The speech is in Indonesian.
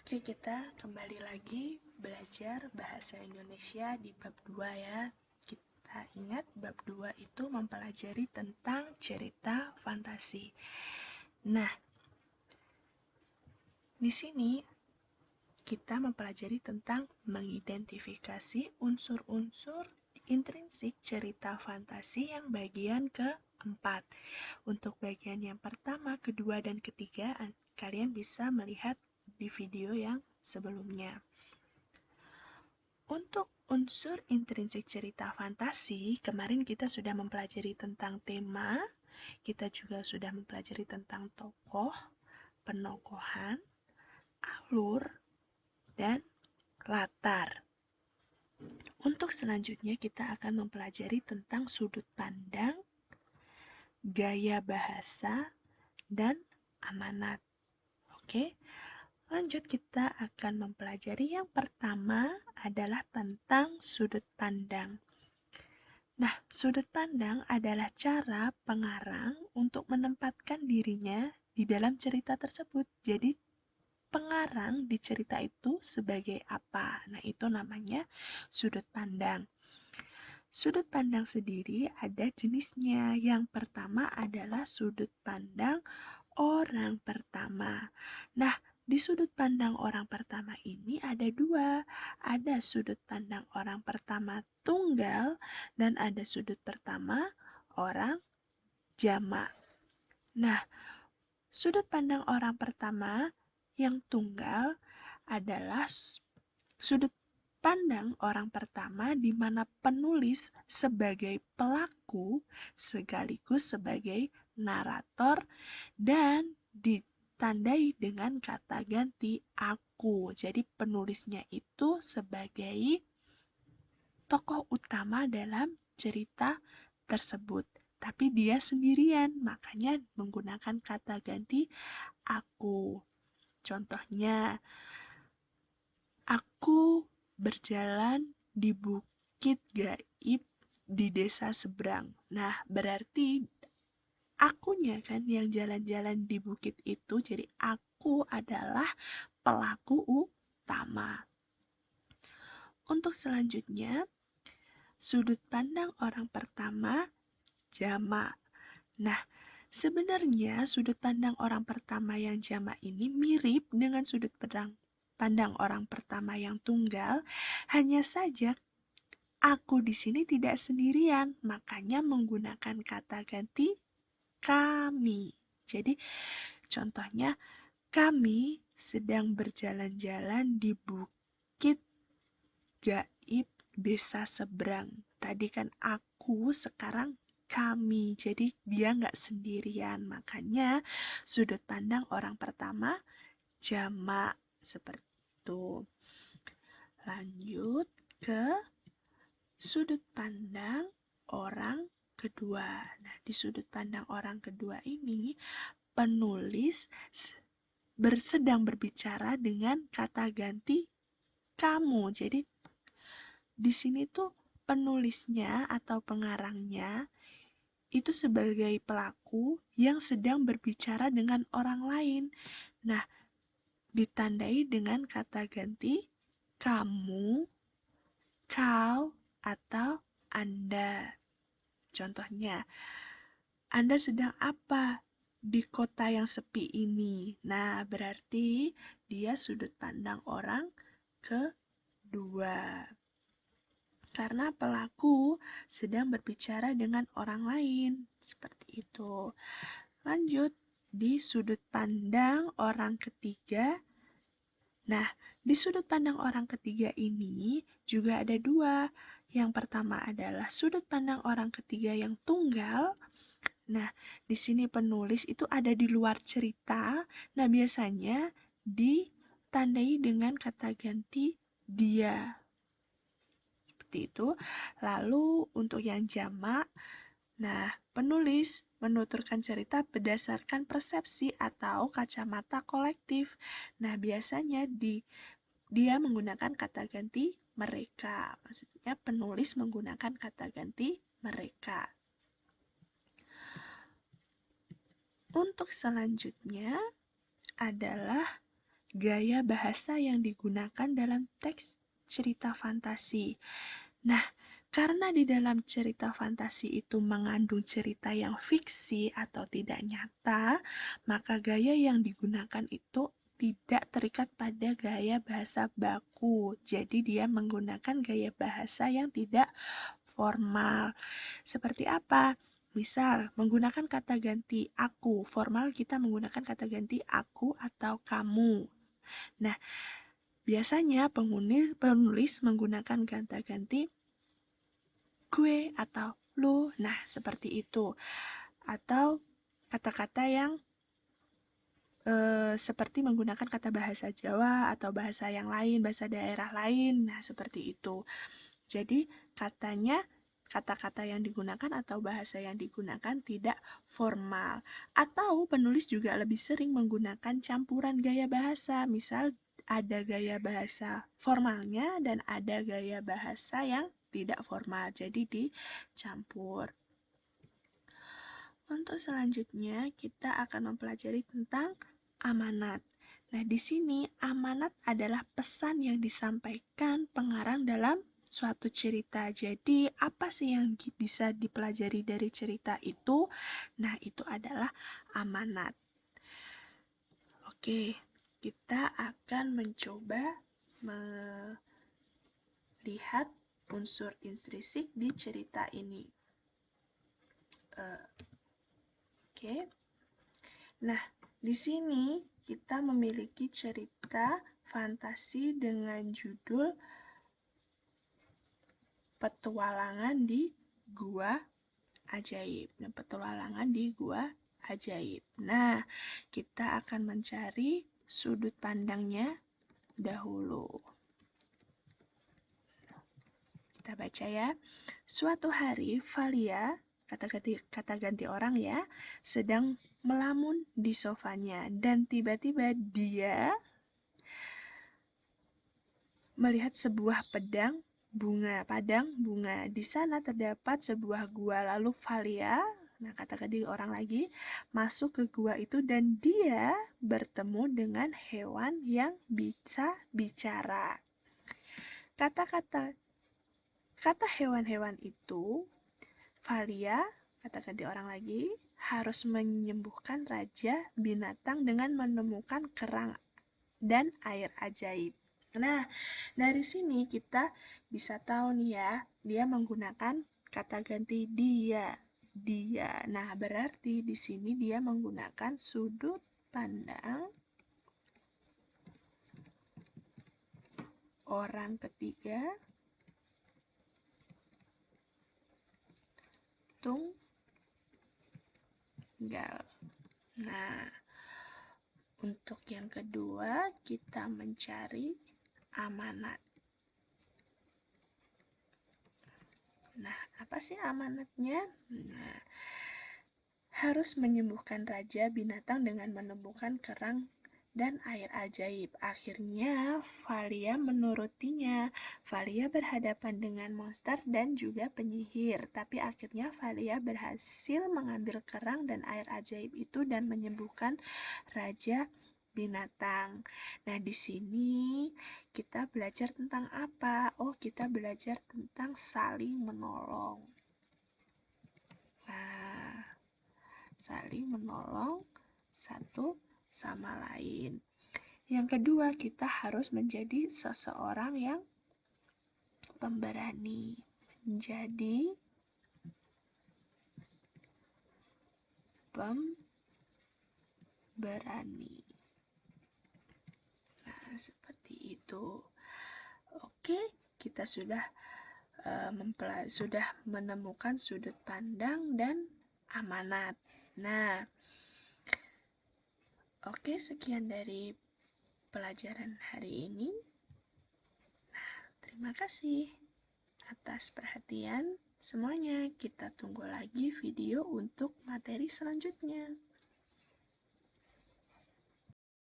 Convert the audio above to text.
Oke, kita kembali lagi belajar bahasa Indonesia di bab 2 ya. Kita ingat bab 2 itu mempelajari tentang cerita fantasi. Nah, di sini kita mempelajari tentang mengidentifikasi unsur-unsur intrinsik cerita fantasi yang bagian keempat. Untuk bagian yang pertama, kedua, dan ketiga, kalian bisa melihat di video yang sebelumnya. Untuk unsur intrinsik cerita fantasi, kemarin kita sudah mempelajari tentang tema, kita juga sudah mempelajari tentang tokoh, penokohan, alur, dan latar. Untuk selanjutnya kita akan mempelajari tentang sudut pandang, gaya bahasa, dan amanat. Oke, lanjut kita akan mempelajari yang pertama adalah tentang sudut pandang. Nah, sudut pandang adalah cara pengarang untuk menempatkan dirinya di dalam cerita tersebut. Jadi, pengarang di cerita itu sebagai apa? Nah, itu namanya sudut pandang. Sudut pandang sendiri ada jenisnya. Yang pertama adalah sudut pandang orang pertama. Nah, di sudut pandang orang pertama ini ada dua. Ada sudut pandang orang pertama tunggal dan ada sudut pertama orang jamak. Nah, sudut pandang orang pertama yang tunggal adalah sudut pandang orang pertama di mana penulis sebagai pelaku sekaligus sebagai narator dan ditandai dengan kata ganti aku. Jadi penulisnya itu sebagai tokoh utama dalam cerita tersebut. Tapi dia sendirian, makanya menggunakan kata ganti aku. Contohnya, aku berjalan di bukit gaib di desa seberang. Nah, berarti akunya kan yang jalan-jalan di bukit itu, jadi aku adalah pelaku utama. Untuk selanjutnya, sudut pandang orang pertama jamak. Nah, sebenarnya sudut pandang orang pertama yang jamak ini mirip dengan sudut pandang orang pertama yang tunggal, hanya saja aku di sini tidak sendirian, makanya menggunakan kata ganti kami. Jadi, contohnya, kami sedang berjalan-jalan di bukit gaib desa seberang. Tadi kan aku, sekarang kami. Jadi dia nggak sendirian. Makanya sudut pandang orang pertama jamak seperti itu. Lanjut ke sudut pandang orang kedua. Nah, di sudut pandang orang kedua ini penulis sedang berbicara dengan kata ganti kamu. Jadi di sini tuh penulisnya atau pengarangnya itu sebagai pelaku yang sedang berbicara dengan orang lain. Nah, ditandai dengan kata ganti kamu, kau, atau Anda. Contohnya, Anda sedang apa di kota yang sepi ini? Nah, berarti dia sudut pandang orang kedua. Karena pelaku sedang berbicara dengan orang lain. Seperti itu. Lanjut, di sudut pandang orang ketiga. Nah, di sudut pandang orang ketiga ini juga ada dua. Yang pertama adalah sudut pandang orang ketiga yang tunggal. Nah, di sini penulis itu ada di luar cerita. Nah, biasanya ditandai dengan kata ganti dia. Seperti itu. Lalu untuk yang jamak, nah, penulis menuturkan cerita berdasarkan persepsi atau kacamata kolektif. Nah, biasanya dia menggunakan kata ganti mereka. Maksudnya penulis menggunakan kata ganti mereka. Untuk selanjutnya adalah gaya bahasa yang digunakan dalam teks cerita fantasi. Nah, karena di dalam cerita fantasi itu mengandung cerita yang fiksi atau tidak nyata, maka gaya yang digunakan itu tidak terikat pada gaya bahasa baku. Jadi dia menggunakan gaya bahasa yang tidak formal. Seperti apa? Misal, menggunakan kata ganti aku. Formal kita menggunakan kata ganti aku atau kamu. Nah, biasanya penulis menggunakan kata ganti gue atau lu. Nah, seperti itu. Atau kata-kata yang seperti menggunakan kata bahasa Jawa atau bahasa yang lain, bahasa daerah lain. Nah, seperti itu. Jadi, kata-kata yang digunakan atau bahasa yang digunakan tidak formal. Atau penulis juga lebih sering menggunakan campuran gaya bahasa. Misal, ada gaya bahasa formalnya dan ada gaya bahasa yang tidak formal. Jadi, dicampur. Untuk selanjutnya, kita akan mempelajari tentang amanat. Nah, di sini amanat adalah pesan yang disampaikan pengarang dalam suatu cerita. Jadi, apa sih yang bisa dipelajari dari cerita itu? Nah, itu adalah amanat. Oke, kita akan mencoba melihat unsur intrinsik di cerita ini. Oke. Nah, di sini kita memiliki cerita fantasi dengan judul Petualangan di Gua Ajaib. Nah, petualangan di Gua Ajaib. Nah, kita akan mencari sudut pandangnya dahulu. Kita baca ya. Suatu hari, Valia, kata ganti orang ya, sedang melamun di sofanya dan tiba-tiba dia melihat sebuah padang bunga. Di sana terdapat sebuah gua. Lalu Valia, kata ganti orang lagi, masuk ke gua itu dan dia bertemu dengan hewan yang bisa bicara. Kata hewan-hewan itu, Valia, kata ganti orang lagi, harus menyembuhkan raja binatang dengan menemukan kerang dan air ajaib. Nah, dari sini kita bisa tahu nih ya, dia menggunakan kata ganti dia. Nah, berarti di sini dia menggunakan sudut pandang orang ketiga tunggal. Nah, untuk yang kedua kita mencari amanat. Nah, apa sih amanatnya? Nah, harus menyembuhkan raja binatang dengan menemukan kerang dan air ajaib. Akhirnya, Valia menurutinya. Valia berhadapan dengan monster dan juga penyihir. Tapi akhirnya Valia berhasil mengambil kerang dan air ajaib itu dan menyembuhkan raja binatang. Nah, di sini kita belajar tentang apa? Oh, kita belajar tentang saling menolong. Nah, saling menolong satu sama lain. Yang kedua, kita harus menjadi seseorang yang pemberani. Menjadi pemberani. Nah, seperti itu. Oke, kita sudah menemukan sudut pandang dan amanat. Nah, oke, sekian dari pelajaran hari ini. Nah, terima kasih atas perhatian semuanya. Kita tunggu lagi video untuk materi selanjutnya.